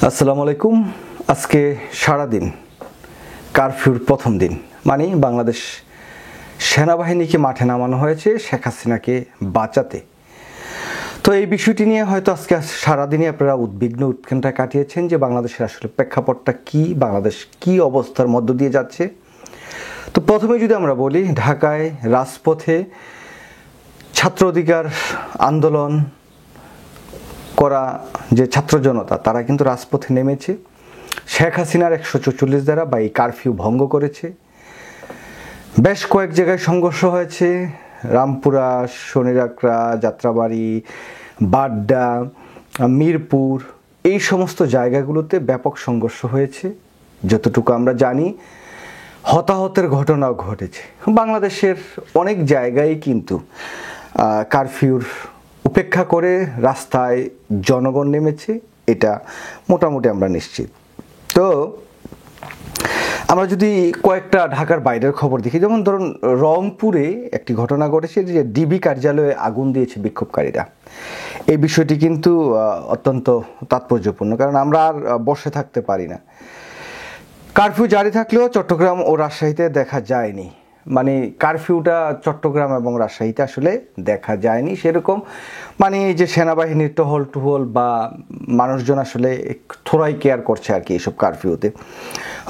আসসালামু আলাইকুম। আজকে সারাদিন কারফিউর প্রথম দিন, মানে বাংলাদেশ সেনাবাহিনীকে মাঠে নামানো হয়েছে শেখ হাসিনাকে বাঁচাতে। তো এই বিষয়টি নিয়ে হয়তো আজকে সারাদিনই আপনারা উদ্বিগ্ন উৎকণ্ঠা কাটিয়েছেন যে বাংলাদেশের আসলে প্রেক্ষাপটটা কি, বাংলাদেশ কি অবস্থার মধ্য দিয়ে যাচ্ছে। তো প্রথমে যদি আমরা বলি, ঢাকায় রাজপথে ছাত্র অধিকার আন্দোলন করা যে ছাত্র জনতা, তারা কিন্তু রাজপথে নেমেছে শেখ হাসিনার 144 ধারা বা এই কারফিউ ভঙ্গ করেছে। বেশ কয়েক জায়গায় সংঘর্ষ হয়েছে, রামপুরা, শনিরাকড়া, যাত্রাবাড়ি, বাড্ডা, মিরপুর, এই সমস্ত জায়গাগুলোতে ব্যাপক সংঘর্ষ হয়েছে। যতটুকু আমরা জানি হতাহতের ঘটনাও ঘটেছে। বাংলাদেশের অনেক জায়গায় কিন্তু কারফিউর উপেক্ষা করে রাস্তায় জনগণ নেমেছে, এটা মোটামুটি আমরা নিশ্চিত। তো আমরা যদি কয়েকটা ঢাকার বাইরের খবর দেখি, যেমন ধরুন রংপুরে একটি ঘটনা ঘটেছে যে ডিবি কার্যালয়ে আগুন দিয়েছে বিক্ষোভকারীরা। এই বিষয়টি কিন্তু অত্যন্ত তাৎপর্যপূর্ণ, কারণ আমরা আর বসে থাকতে পারি না। কারফিউ জারি থাকলেও চট্টগ্রাম ও রাজশাহীতে দেখা যায়নি, মানে কারফিউটা চট্টগ্রাম এবং রাজশাহীতে আসলে দেখা যায়নি সেরকম, মানে যে সেনাবাহিনীর টহল বা মানুষজন আসলে থোড়াই কেয়ার করছে আর কি এইসব কারফিউতে।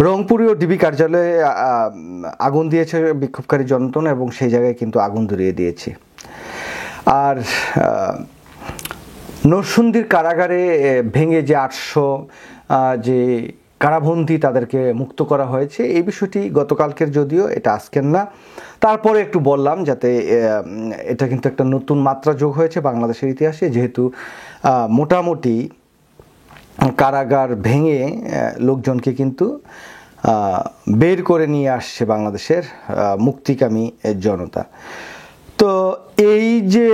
রংপুরেও ডিবি কার্যালয়ে আগুন দিয়েছে বিক্ষোভকারী জনগণ এবং সেই জায়গায় কিন্তু আগুন ধরিয়ে দিয়েছে। আর নরসিংদীর কারাগারে ভেঙে যে 800 যে কারাবন্দী তাদেরকে মুক্ত করা হয়েছে, এই বিষয়টি গতকালকের, যদিও এটা আজকের না, তারপরে একটু বললাম যাতে এটা কিন্তু একটা নতুন মাত্রা যোগ হয়েছে বাংলাদেশের ইতিহাসে, যেহেতু মোটামুটি কারাগার ভেঙে লোকজনকে কিন্তু বের করে নিয়ে আসছে বাংলাদেশের মুক্তিকামী জনতা। তো এই যে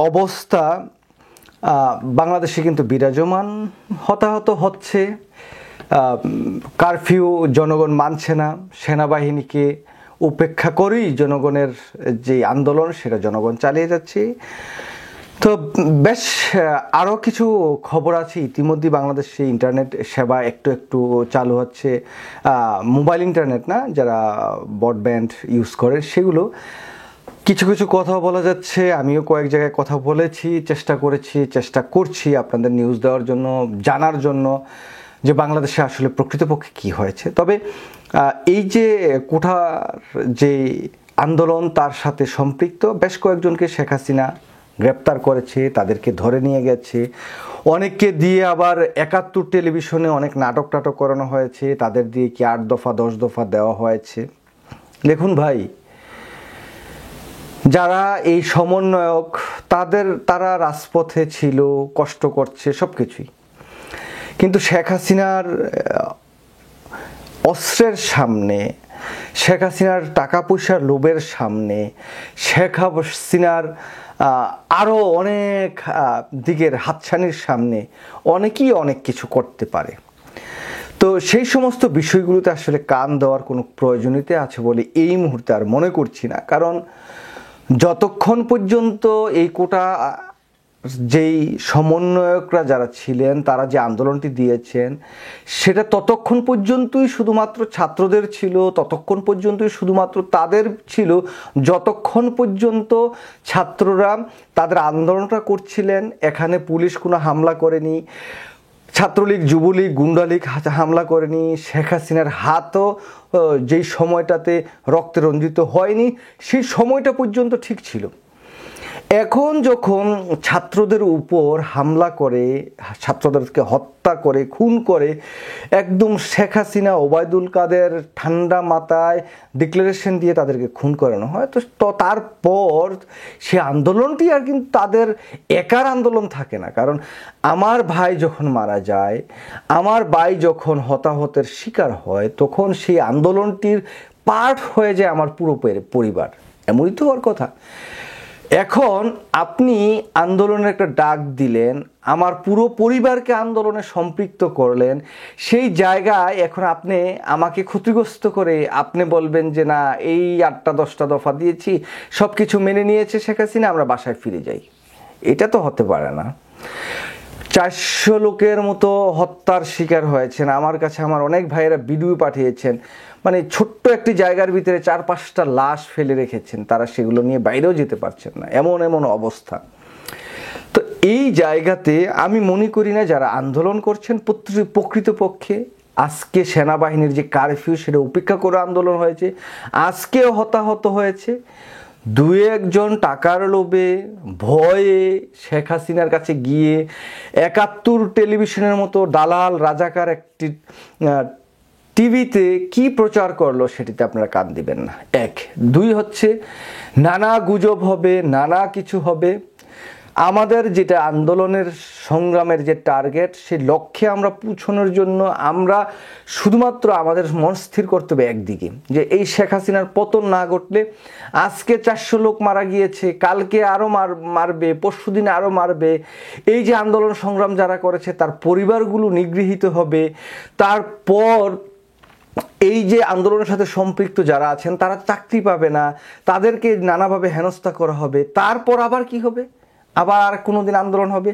অবস্থা বাংলাদেশে কিন্তু বিরাজমান, হতাহত হচ্ছে, কারফিউ জনগণ মানছে না, সেনাবাহিনীকে উপেক্ষা করেই জনগণের যে আন্দোলন সেটা জনগণ চালিয়ে যাচ্ছে। তো বেশ আরও কিছু খবর আছে। ইতিমধ্যে বাংলাদেশে ইন্টারনেট সেবা একটু একটু চালু হচ্ছে, মোবাইল ইন্টারনেট না, যারা ব্রডব্যান্ড ইউজ করে সেগুলো কিছু কিছু কথা বলা যাচ্ছে। আমিও কয়েক জায়গায় কথা বলেছি, চেষ্টা করছি আপনাদের নিউজ দেওয়ার জন্য, জানার জন্য যে বাংলাদেশে আসলে প্রকৃতপক্ষে কি হয়েছে। তবে এই যে কোঠার যে আন্দোলন, তার সাথে সম্পৃক্ত বেশ কয়েকজনকে শেখ হাসিনা গ্রেপ্তার করেছে, তাদেরকে ধরে নিয়ে গেছে। অনেককে দিয়ে আবার 71 টেলিভিশনে অনেক নাটক করানো হয়েছে, তাদের দিয়ে কি 8 দফা 10 দফা দেওয়া হয়েছে। দেখুন ভাই, যারা এই সমন্বয়ক তারা রাজপথে ছিল, কষ্ট করছে সব কিছুই, কিন্তু শেখ হাসিনার অস্ত্রের সামনে, শেখ হাসিনার টাকা পয়সার লোভের সামনে, শেখ হাসিনার আরও অনেক দিকের হাতছানির সামনে অনেকেই অনেক কিছু করতে পারে। তো সেই সমস্ত বিষয়গুলোতে আসলে কান দেওয়ার কোনো প্রয়োজনীয়তা আছে বলে এই মুহূর্তে আর মনে করছি না। কারণ যতক্ষণ পর্যন্ত এই কোটা যেই সমন্বয়করা যারা ছিলেন, তারা যে আন্দোলনটি দিয়েছেন, সেটা ততক্ষণ পর্যন্তই শুধুমাত্র ছাত্রদের ছিল, ততক্ষণ পর্যন্তই শুধুমাত্র তাদের ছিল যতক্ষণ পর্যন্ত ছাত্ররা তাদের আন্দোলনটা করছিলেন। এখানে পুলিশ কোনো হামলা করেনি, ছাত্রলীগ, যুবলীগ, গুন্ডালীগ হামলা করেনি, শেখ হাসিনার হাতও যেই সময়টাতে রক্তে রঞ্জিত হয়নি, সেই সময়টা পর্যন্ত ঠিক ছিল। এখন যখন ছাত্রদের উপর হামলা করে, ছাত্রদেরকে হত্যা করে, খুন করে, একদম শেখ হাসিনা, ওবায়দুল কাদের ঠান্ডা মাথায় ডিক্লারেশন দিয়ে তাদেরকে খুন করানো হয়, তো তারপর সে আন্দোলনটি আর কিন্তু তাদের একার আন্দোলন থাকে না। কারণ আমার ভাই যখন মারা যায়, আমার ভাই যখন হতাহতের শিকার হয়, তখন সেই আন্দোলনটির পার্ট হয়ে যায় আমার পুরো পরিবার, এমনই তো হওয়ার কথা। এখন আপনি আন্দোলনের একটা ডাক দিলেন, আমার পুরো পরিবারকে আন্দোলনে সম্পৃক্ত করলেন, সেই জায়গায় এখন আপনি আমাকে ক্ষতিগ্রস্ত করে আপনি বলবেন যে না, এই 8টা 10টা দফা দিয়েছি, সব কিছু মেনে নিয়েছে শেখ হাসিনা, আমরা বাসায় ফিরে যাই। এটা তো হতে পারে না। 400 লোকের মতো হত্যার শিকার হয়েছেন। আমার কাছে আমার অনেক ভাইয়েরা ভিডিও পাঠিয়েছেন, মানে ছোট্ট একটি জায়গার ভিতরে 4-5টা লাশ ফেলে রেখেছেন, তারা সেগুলো নিয়ে বাইরেও যেতে পারছেন না, এমন এমন অবস্থা। তো এই জায়গাতে আমি মনে করি না যারা আন্দোলন করছেন প্রকৃতপক্ষে আজকে সেনাবাহিনীর যে কারফিউ সেটা উপেক্ষা করে আন্দোলন হয়েছে, আজকেও হতাহত হয়েছে 2-1 জন টাকার লোভে ভয়ে শেখ হাসিনার কাছে গিয়ে 71 টেলিভিশনের মতো দালাল রাজাকার একটি টিভিতে কি প্রচার করলো সেটিতে আপনারা কান দিবেন না। 1, 2 হচ্ছে নানা গুজব হবে, নানা কিছু হবে। আমাদের যেটা আন্দোলনের সংগ্রামের যে টার্গেট, সেই লক্ষ্যে আমরা পৌঁছানোর জন্য আমরা শুধুমাত্র আমাদের মন স্থির করতে হবে একদিকে, যে এই শেখ হাসিনার পতন না ঘটলে আজকে 400 লোক মারা গিয়েছে, কালকে আরও মারবে, পরশুদিন আরও মারবে। এই যে আন্দোলন সংগ্রাম যারা করেছে তার পরিবারগুলো নিগৃহীত হবে। তারপর এই যে আন্দোলনের সাথে সম্পৃক্ত যারা আছেন তারা চাকরি পাবে না, তাদেরকে নানাভাবে হেনস্থা করা হবে। তারপর আবার কি হবে? আবার কোনোদিন আন্দোলন হবে,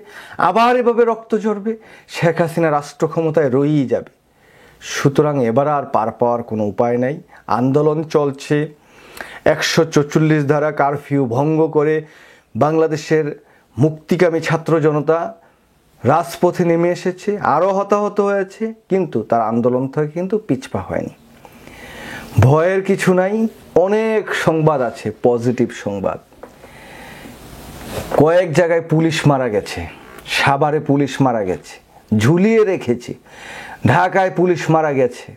আবার এভাবে রক্ত ঝরবে, শেখ হাসিনা রাষ্ট্র ক্ষমতায় রয়েই যাবে। সুতরাং এবার আর পার পাওয়ার কোনো উপায় নাই। আন্দোলন চলছে, 144 ধারা কারফিউ ভঙ্গ করে বাংলাদেশের মুক্তিকামী ছাত্র জনতা রাজপথে নেমে এসেছে, আরও হতাহত হয়েছে, কিন্তু তার আন্দোলন থেকে কিন্তু পিছপা হয়নি। ভয়ের কিছু নাই, অনেক সংবাদ আছে, পজিটিভ সংবাদ। কয়েক জায়গায় পুলিশ মারা গেছে, সাভারে পুলিশ মারা গেছে, ঝুলিয়ে রেখেছে, ঢাকায় পুলিশ মারা গেছে।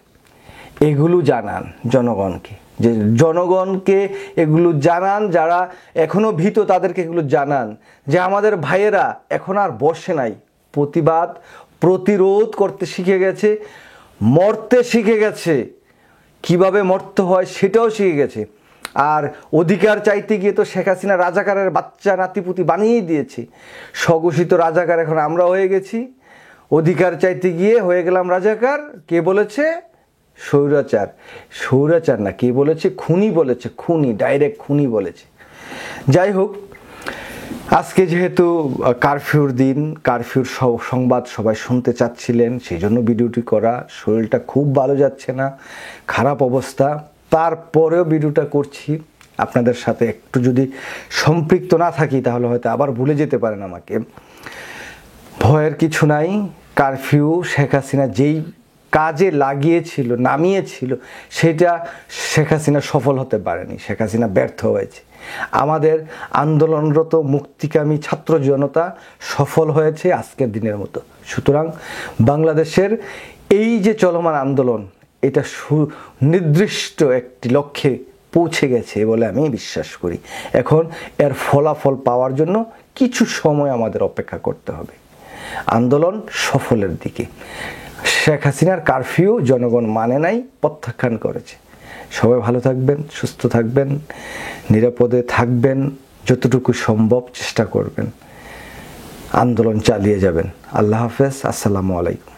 এগুলো জানান জনগণকে, যে জনগণকে এগুলো জানান, যারা এখনো ভীত তাদেরকে এগুলো জানান যে আমাদের ভাইয়েরা এখন আর বসে নাই, প্রতিবাদ প্রতিরোধ করতে শিখে গেছে, মরতে শিখে গেছে, কিভাবে মরতে হয় সেটাও শিখে গেছে। আর অধিকার চাইতে গিয়ে তো শেখ হাসিনা রাজাকারের বাচ্চা নাতিপুতি বানিয়েই দিয়েছে। স্বঘোষিত রাজাকার এখন আমরা হয়ে গেছি, অধিকার চাইতে গিয়ে হয়ে গেলাম রাজাকার। কে বলেছে? স্বৈরাচার। স্বৈরাচার না, কে বলেছে? খুনি বলেছে, খুনি, ডাইরেক্ট খুনি বলেছে। যাই হোক, আজকে যেহেতু কারফিউর দিন, কারফিউর সংবাদ সবাই শুনতে চাচ্ছিলেন, সেই জন্য ভিডিওটি করা। শরীরটা খুব ভালো যাচ্ছে না, খারাপ অবস্থা, তারপরেও ভিডিওটা করছি। আপনাদের সাথে একটু যদি সম্পৃক্ত না থাকি তাহলে হয়তো আবার ভুলে যেতে পারেন আমাকে। ভয়ের কিছু নাই। কারফিউ শেখ হাসিনা যেই কাজে লাগিয়েছিল, নামিয়েছিল, সেটা শেখ হাসিনা সফল হতে পারেনি, শেখ হাসিনা ব্যর্থ হয়েছে। আমাদের আন্দোলনরত মুক্তিকামী ছাত্র জনতা সফল হয়েছে আজকের দিনের মতো। সুতরাং বাংলাদেশের এই যে চলমান আন্দোলন, এটা সুনির্দিষ্ট একটি লক্ষ্যে পৌঁছে গেছে বলে আমি বিশ্বাস করি। এখন এর ফলাফল পাওয়ার জন্য কিছু সময় আমাদের অপেক্ষা করতে হবে। আন্দোলন সফলের দিকে। শেখ হাসিনার কারফিউ জনগণ মানে নাই, প্রত্যাখ্যান করেছে। সবাই ভালো থাকবেন, সুস্থ থাকবেন, নিরাপদে থাকবেন, যতটুকু সম্ভব চেষ্টা করবেন, আন্দোলন চালিয়ে যাবেন। আল্লাহ হাফেজ, আসসালামু আলাইকুম।